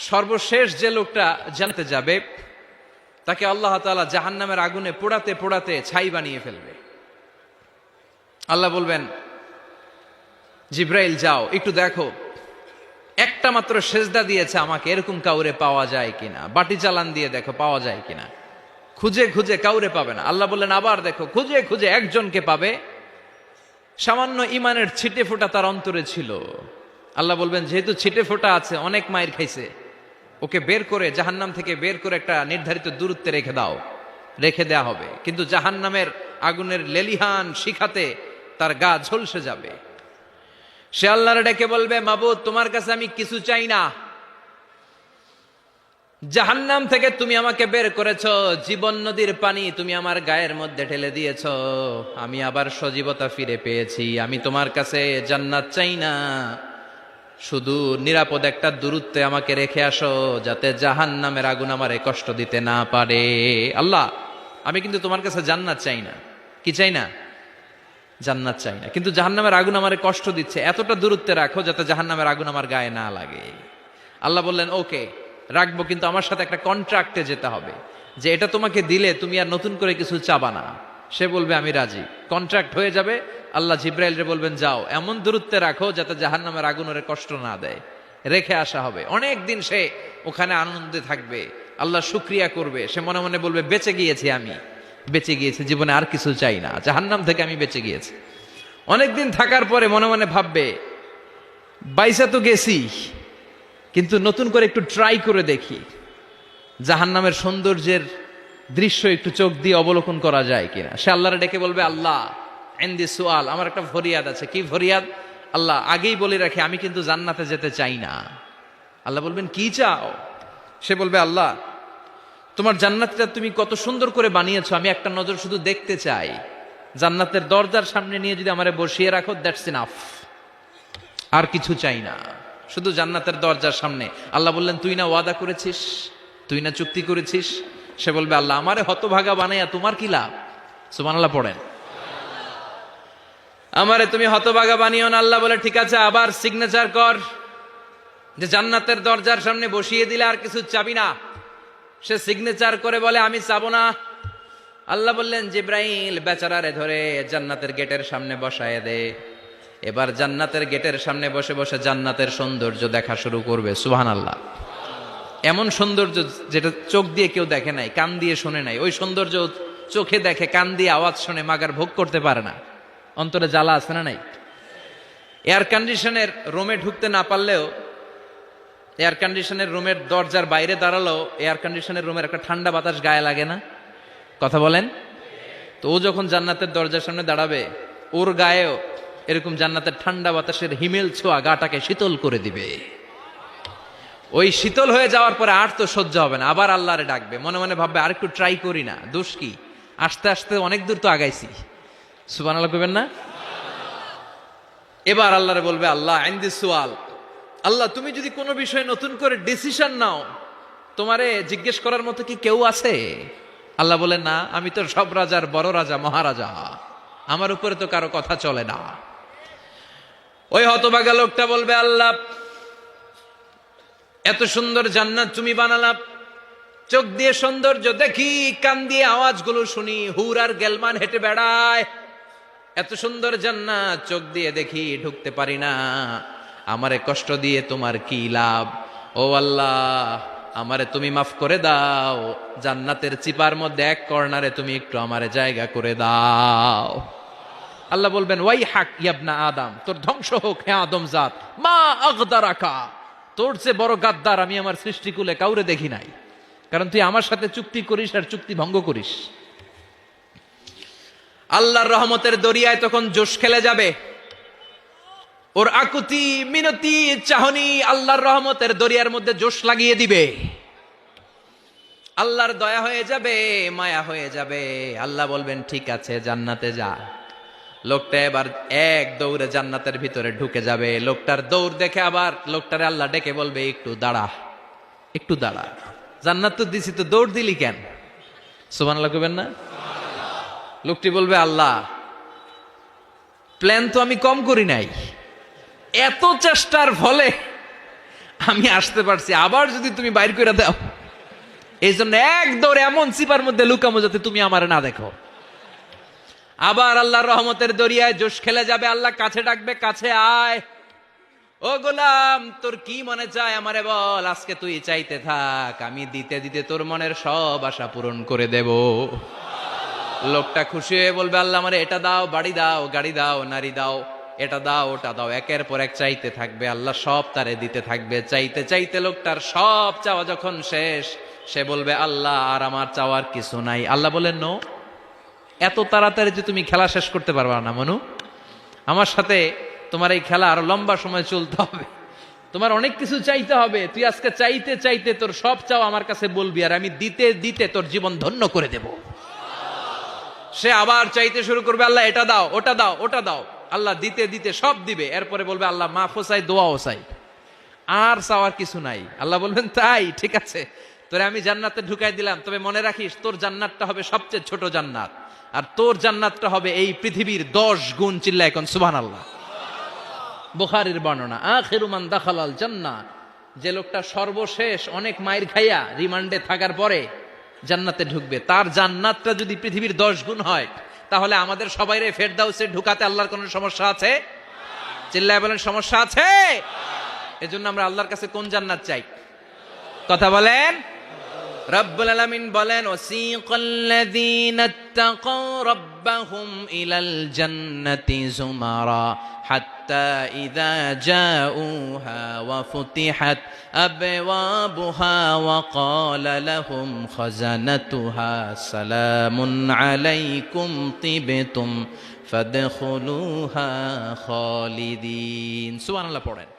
সর্বশেষ যে লোকটা জানতে যাবে তাকে আল্লাহ তাআলা জাহান্নামের আগুনে পোড়াতে পোড়াতে ছাই বানিয়ে ফেলবে। আল্লাহ বলবেন, জিব্রাইল যাও একটু দেখো একটা মাত্র সেজদা দিয়েছে আমাকে, এরকম কাউরে পাওয়া যায় কিনা। বাটি চালান দিয়ে দেখো পাওয়া যায় কিনা। খুঁজে খুঁজে কাউরে পাবে না। আল্লাহ বললেন আবার দেখো, খুঁজে খুঁজে একজনকে পাবে, সামান্য ইমানের ছিটে ফোঁটা তার অন্তরে ছিল। আল্লাহ বলবেন যেহেতু ছিটে ফোঁটা আছে, অনেক মায়ের খাইছে, ওকে বের করে জাহান্নাম থেকে বের করে একটা নির্ধারিত দূরত্বে রেখে দাও। রেখে দেয়া হবে, কিন্তু জাহান্নামের আগুনের লেলিহান শিখাতে তার গা ঝলসে যাবে। সে আল্লাহর ডেকে বলবে, মাবুদ তোমার কাছে আমি কিছু চাই না, জাহান্নাম থেকে তুমি আমাকে বের করেছ, জীবন নদীর পানি তুমি আমার গায়ের মধ্যে ঢেলে দিয়েছ, আমি আবার সজীবতা ফিরে পেয়েছি। আমি তোমার কাছে জান্নাত চাই না, শুধু নিরাপদ একটা দূরত্বে আমাকে রেখে আসো, যাতে জাহান্নামের আগুন আমারে কষ্ট দিতে না পারে। আল্লাহ আমি কিন্তু তোমার কাছে জান্নাত চাই না। কি চাই না? জান্নাত চাই না, কিন্তু জাহান্নামের আগুন আমারে কষ্ট দিচ্ছে, এতটা দূরত্বে রাখো যাতে জাহান্নামের আগুন আমার গায়ে না লাগে। আল্লাহ বললেন ওকে রাখবো, কিন্তু আমার সাথে একটা কন্ট্রাক্টে যেতে হবে, যে এটা তোমাকে দিলে তুমি আর নতুন করে কিছু চাবা না। সে বলবে আমি রাজি, কন্ট্রাক্ট হয়ে যাবে। আল্লাহ জিব্রাইলরে বলবেন যাও এমন দূরত্বে রাখো যাতে জাহান্নামের আগুন ওরে কষ্ট না দেয়। রেখে আসা হবে, অনেক দিন সে ওখানে আনন্দে থাকবে, আল্লাহ শুকরিয়া করবে। সে মনে মনে বলবে বেঁচে গিয়েছি, আমি বেঁচে গিয়েছি, জীবনে আর কিছু চাই না, জাহান্নাম থেকে আমি বেঁচে গিয়েছি। অনেকদিন থাকার পরে মনে মনে ভাববে বাইসা তো গেছি, কিন্তু নতুন করে একটু ট্রাই করে দেখি, জাহান্নামের সৌন্দর্যের দৃশ্য একটু চোখ দিয়ে অবলোকন করা যায় কিনা। সে আল্লাহরে ডেকে বলবে, আল্লাহ ইনদি সুআল, আমার একটা ফরিয়াদ আছে। কি ফরিয়াদ? আল্লাহ আগেই বলে রাখি আমি কিন্তু জান্নাতে যেতে চাই না। আল্লাহ বলবেন কি চাও? সে বলবে আল্লাহ তোমার জান্নাতটা তুমি কত সুন্দর করে বানিয়েছো, আমি একটা নজর শুধু দেখতে চাই। জান্নাতের দরজার সামনে নিয়ে যদি আমারে বসিয়ে রাখো, দ্যাটস ইনাফ, আর কিছু চাই না, শুধু জান্নাতের দরজার সামনে। আল্লাহ বললেন তুই না ওয়াদা করেছিস, তুই না চুক্তি করেছিস। সে বলবে আল্লাহ আমারে হতভাগা বানাইয়া তোমার কি লাভ? সুবহানাল্লাহ পড়েন। আমারে তুমি হতভাগা বানিও না। আল্লাহ বলে ঠিক আছে, আবার সিগনেচার কর যে জান্নাতের দরজার সামনে বসিয়ে দিলে আর কিছু চাবি না। সে সিগনেচার করে বলে আমি চাবো না। আল্লাহ বললেন জিব্রাইল বেচারারে ধরে জান্নাতের গেটের সামনে বসায় দে। এবার জান্নাতের গেটের সামনে বসে বসে জান্নাতের সৌন্দর্য দেখা শুরু করবে। সুবহানাল্লাহ। এমন সৌন্দর্য যেটা চোখ দিয়ে কেউ দেখে নাই, কান দিয়ে শোনে নাই। ওই সৌন্দর্য চোখে দেখে, কান দিয়ে আওয়াজ শুনে মাগার ভোগ করতে পারে না। অন্তরে জ্বালা আছে না নাই? এয়ার কন্ডিশনের রুমে ঢুকতে না পারলেও, এয়ার কন্ডিশনের রুমের দরজার বাইরে দাঁড়ালো, এয়ার কন্ডিশনের রুমের একটা ঠান্ডা বাতাস গায়ে লাগে না? কথা বলেন তো। ও যখন জান্নাতের দরজার সামনে দাঁড়াবে, ওর গায়েও এরকম জান্নাতের ঠান্ডা বাতাসের হিমেল ছোঁয়া গাটাকে শীতল করে দিবে। ওই শীতল হয়ে যাওয়ার পরে আর তো সহ্য হবে না, আবার আল্লাহরে ডাকবে। মনে মনে ভাববে আর একটু ট্রাই করি না, দোষ কি, আস্তে আস্তে অনেক দূর তো আগাইছি। সুবহানাল্লাহ কইবেন না? এবার আল্লাহরে বলবে আল্লাহ ইনদি সুআল, আল্লাহ তুমি যদি কোনো বিষয়ে নতুন করে ডিসিশন নাও, তোমারে জিজ্ঞেস করার মতো কি কেউ আছে? আল্লাহ বলেন না, আমি তো সব রাজার বড় রাজা, মহারাজা, আমার উপরে তো কারো কথা চলে না। ওই হতভাগা লোকটা বলবে আল্লাহ এত সুন্দর জান্নাত তুমি বানালা, চোখ দিয়ে সৌন্দর্য দেখি, কান দিয়ে আওয়াজগুলো শুনি, হুর আর গেলমান হেঁটে বেড়ায়, এত সুন্দর জান্নাত চোখ দিয়ে দেখি, ঢুকতে পারি না, আমারে কষ্ট দিয়ে তোমার কি লাভ? ও আল্লাহ আমারে তুমি মাফ করে দাও, জান্নাতের চিপার মধ্যে এক কর্নারে তুমি একটু আমারে জায়গা করে দাও। আল্লাহ বলবেন ওয়াই হাক ইয়াবনা আদম, তোর ধ্বংস হোক হে আদম জাত, মা আগদারাকা, তোর চেয়ে বড় গাদ্দার আমি আমার সৃষ্টিকুলে কাউরে দেখি নাই, কারণ তুই আমার সাথে চুক্তি করিস আর চুক্তি ভঙ্গ করিস। আল্লাহর রহমতের দরিয়ায় তখন জোশ খেলে যাবে, ওর আকুতি মিনতি চাহনি আল্লাহর রহমতের দরিয়ার মধ্যে জোশ লাগিয়ে দিবে। আল্লাহর দয়া হয়ে যাবে, মায়া হয়ে যাবে। আল্লাহ বলবেন ঠিক আছে জান্নাতে যা। লোকটা এবার এক দৌড়ে জান্নাতের ভিতরে ঢুকে যাবে। লোকটার দৌড় দেখে আবার লোকটারে আল্লাহ ডেকে বলবে একটু দাঁড়া, একটু দাঁড়া, জান্নাত তো দিছি, তো দৌড় দিলি কেন? সুবহানাল্লাহ কইবেন না? লোকটি বলবে আল্লাহ প্ল্যান তো আমি কম করি নাই, এত চেষ্টার ফলে আমি আসতে পারছি, আবার যদি তুমি বাইর করে দাও, এই জন্য এক দৌড়ে এমন চিপার মধ্যে লুকামো যাতে তুমি আমার না দেখো। আবার আল্লাহর রহমতের দরিয়ায় জোশ খেলে যাবে, আল্লাহ কাছে ডাকবে, কাছে আয়, ও গোলাম তোর কি মনে চায় আমারে বল, আজকে তুই চাইতে থাক, আমি দিতে দিতে তোর মনের সব আশা পূরণ করে দেব। লোকটা খুশি হয়ে বলবে, আল্লাহ আমারে এটা দাও, বাড়ি দাও, গাড়ি দাও, নারী দাও, এটা দাও, ওটা দাও, একের পর এক চাইতে থাকবে, আল্লাহ সব তারে দিতে থাকবে। চাইতে চাইতে লোকটার সব চাওয়া যখন শেষ, সে বলবে, আল্লাহ আর আমার চাওয়ার কিছু নাই। আল্লাহ বলেন, নো, এত তাড়াতাড়ি যে তুমি খেলা শেষ করতে পারবা না মনু, আমার সাথে তোমার এই খেলা আরো লম্বা সময় চলতে হবে, তোমার অনেক কিছু চাইতে হবে। তুই আজকে চাইতে চাইতে তোর সব চাও আমার কাছে বলবি, আর আমি দিতে দিতে তোর জীবন ধন্য করে দেব। সে আবার চাইতে শুরু করবে, আল্লাহ এটা দাও, ওটা দাও, ওটা দাও, আল্লাহ দিতে দিতে সব দিবে। এরপরে বলবে, আল্লাহ মাফও চাই, দোয়াও চাই, আর চাওয়ার কিছু নাই। আল্লাহ বলবেন, তাই ঠিক আছে, তোরে আমি জান্নাতে ঢুকাই দিলাম, তবে মনে রাখিস তোর জান্নাতটা হবে সবচেয়ে ছোট জান্নাত, আর তোর জান্নাতটা হবে এই পৃথিবীর 10 গুণ। চিল্লায় এখন সুবহানাল্লাহ। বুখারীর বর্ণনা, আখিরু মান দাখালাল জান্নাহ, যে লোকটা সর্বশেষ অনেক মাইর খাইয়া রিমান্ডে থাকার পরে জান্নাতে ঢুকবে, তার জান্নাতটা যদি পৃথিবীর 10 গুণ হয়, তাহলে আমাদের সবাইরে ফেরদাউসে ঢুকাতে আল্লাহর কোনো সমস্যা আছে? চিল্লায় বলেন, সমস্যা আছে? এজন্য আমরা আল্লাহর কাছে কোন জান্নাত চাই? কথা বলেন। রব্বুল আলামিন বলেন, ওয়াসিকাল্লাযীনা ইত্তাকাউ রাব্বাহুম ইলাল জান্নাতি যুমারা হাত্তা ইযা জাউহা ওয়া ফুতিহাত আবওয়াবুহা ওয়া ক্বালা লাহুম খাজানাতুহা সালামুন আলাইকুম তিবতুম ফাদখুলুহা খালিদিন। সুবহানাল্লাহ পড়েন।